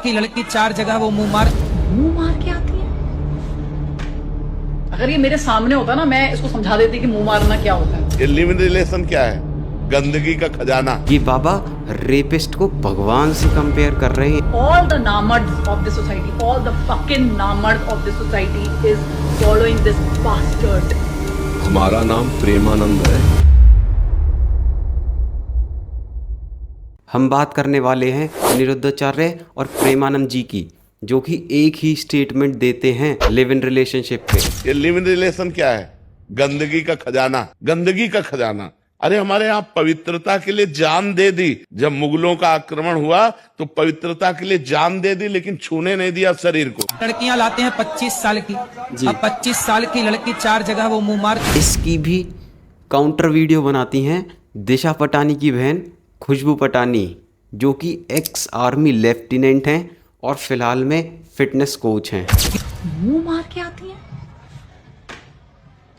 की लड़की 4 जगह वो मुंह मार के आती है। अगर ये मेरे सामने होता ना, मैं इसको समझा देती कि मुंह मारना क्या होता है। ये लिव इन रिलेशन क्या है? गंदगी का खजाना। ये बाबा रेपिस्ट को भगवान से कंपेयर कर रहे हैं। All the namards of the society, all the fucking namards of the society is following this bastard. हमारा नाम प्रेमानंद है। हम बात करने वाले हैं अनिरुद्धाचार्य और प्रेमानंद जी की, जो कि एक ही स्टेटमेंट देते हैं लिव इन रिलेशनशिप पे। ये लिव इन रिलेशन क्या है? गंदगी का खजाना। गंदगी का खजाना। अरे हमारे यहाँ पवित्रता के लिए जान दे दी। जब मुगलों का आक्रमण हुआ तो पवित्रता के लिए जान दे दी, लेकिन छूने नहीं दिया शरीर को। लड़कियां लाते हैं 25 साल की। अब 25 साल की लड़की 4 जगह वो मुंह मार। इसकी भी काउंटर वीडियो बनाती हैं दिशा पटानी की बहन खुशबू पटानी, जो कि एक्स आर्मी लेफ्टिनेंट हैं और फिलहाल में फिटनेस कोच हैं। मुंह मार के आती है।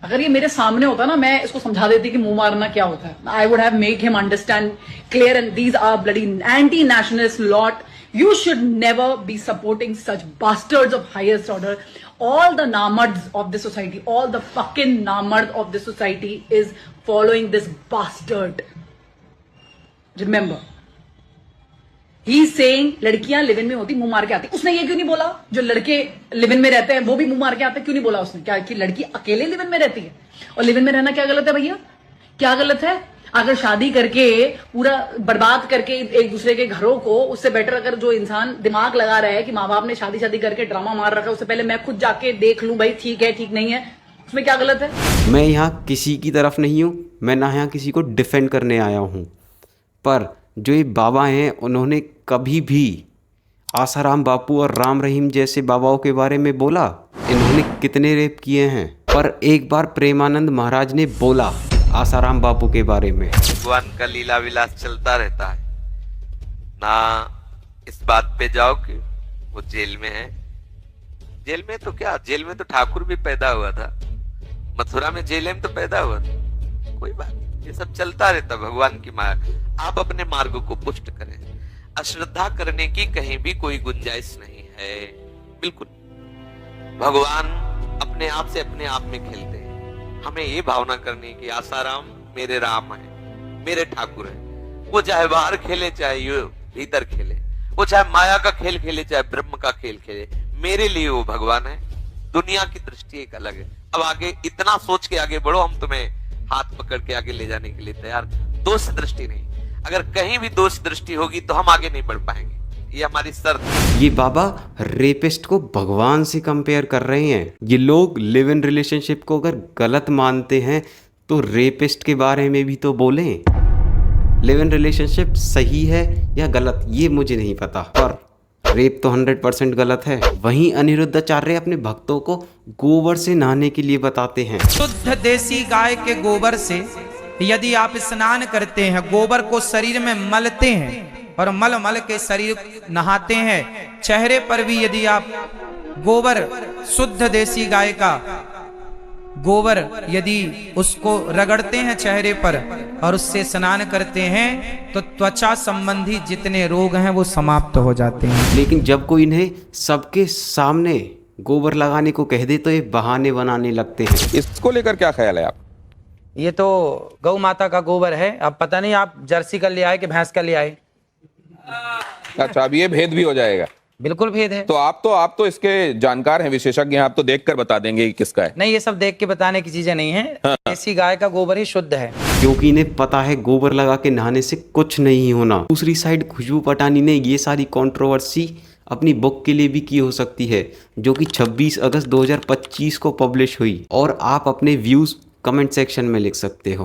अगर ये मेरे सामने होता ना, मैं इसको समझा देती कि मुंह मारना क्या होता है। I would have made him understand clear, and these are bloody anti nationalist lot. You should never be supporting such bastards of highest order. All the namards of the society, all the fucking namards of the society is following this bastard. Remember, he is saying लड़कियां live in में होती मुंह मार के आती। उसने ये क्यों नहीं बोला जो लड़के लिव इन में रहते हैं वो भी मुंह मार के आते? क्यों नहीं बोला उसने? क्या कि लड़की अकेले लिव इन में रहती है? और लिव इन में रहना क्या गलत है भैया? क्या गलत है? अगर शादी करके पूरा बर्बाद करके एक दूसरे के घरों को, उससे बेटर अगर जो इंसान दिमाग लगा रहा है कि माँ बाप ने शादी करके ड्रामा मार रखा है, उससे पहले मैं खुद जाके देख लूं भाई ठीक है ठीक नहीं है, उसमें क्या गलत है? मैं यहाँ किसी की तरफ नहीं हूँ, मैं ना यहाँ किसी को डिफेंड करने आया हूँ, पर जो ये बाबा हैं उन्होंने कभी भी आसाराम बापू और राम रहीम जैसे बाबाओं के बारे में बोला? इन्होंने कितने रेप किए हैं? पर एक बार प्रेमानंद महाराज ने बोला आसाराम बापू के बारे में। भगवान का लीला विलास चलता रहता है ना। इस बात पे जाओ कि वो जेल में है। जेल में तो क्या, जेल में तो ठाकुर भी पैदा हुआ था, मथुरा में जेल में तो पैदा हुआ था। कोई बात, ये सब चलता रहता। भगवान की माया, आप अपने मार्ग को पुष्ट करें। अश्रद्धा करने की कहीं भी कोई गुंजाइश नहीं है। बिल्कुल भगवान अपने आप से अपने आप में खेलते हैं। हमें ये भावना करनी कि आसाराम मेरे राम है, मेरे ठाकुर है। वो चाहे बाहर खेले चाहे ये भीतर खेले, वो चाहे माया का खेल खेले चाहे ब्रह्म का खेल खेले, मेरे लिए वो भगवान है। दुनिया की दृष्टि एक अलग है। अब आगे इतना सोच के आगे बढ़ो, हम तुम्हें हाथ पकड़ के आगे ले जाने के लिए तैयार। दोष दृष्टि नहीं, अगर कहीं भी दोष दृष्टि होगी तो हम आगे नहीं बढ़ पाएंगे, ये हमारी शर्त है। ये बाबा रेपिस्ट को भगवान से कंपेयर कर रहे हैं। ये लोग लिव इन रिलेशनशिप को अगर गलत मानते हैं तो रेपिस्ट के बारे में भी तो बोलें। लिव इन रिलेशनशिप सही है या गलत ये मुझे नहीं पता, पर रेप तो 100% गलत है। वहीं अनिरुद्धाचार्य अपने भक्तों को गोबर से नहाने के लिए बताते हैं। शुद्ध देसी गाय के गोबर से यदि आप स्नान करते हैं, गोबर को शरीर में मलते हैं और मल मल के शरीर नहाते हैं, चेहरे पर भी यदि आप गोबर, शुद्ध देसी गाय का गोबर यदि उसको रगड़ते हैं चेहरे पर और उससे स्नान करते हैं, तो त्वचा संबंधी जितने रोग हैं वो समाप्त हो जाते हैं। लेकिन जब कोई इन्हें सबके सामने गोबर लगाने को कह दे तो ये बहाने बनाने लगते हैं। इसको लेकर क्या ख्याल है आप? ये तो गौ माता का गोबर है। अब पता नहीं आप जर्सी का ले आए कि भैंस का ले आए। अच्छा, अब ये भेद भी हो जाएगा? बिल्कुल भेद है। तो आप तो इसके जानकार हैं, विशेषज्ञ हैं, आप तो देखकर बता देंगे कि किसका है। नहीं, ये सब देख के बताने की चीजें नहीं है। देसी गाय का गोबर ही शुद्ध है, क्योंकि इन्हें पता है गोबर लगा के नहाने से कुछ नहीं होना। दूसरी साइड खुशबू पटानी ने ये सारी कंट्रोवर्सी अपनी बुक के लिए भी की हो सकती है, जो कि 26 अगस्त 2025 को पब्लिश हुई, और आप अपने व्यूज कमेंट सेक्शन में लिख सकते हो।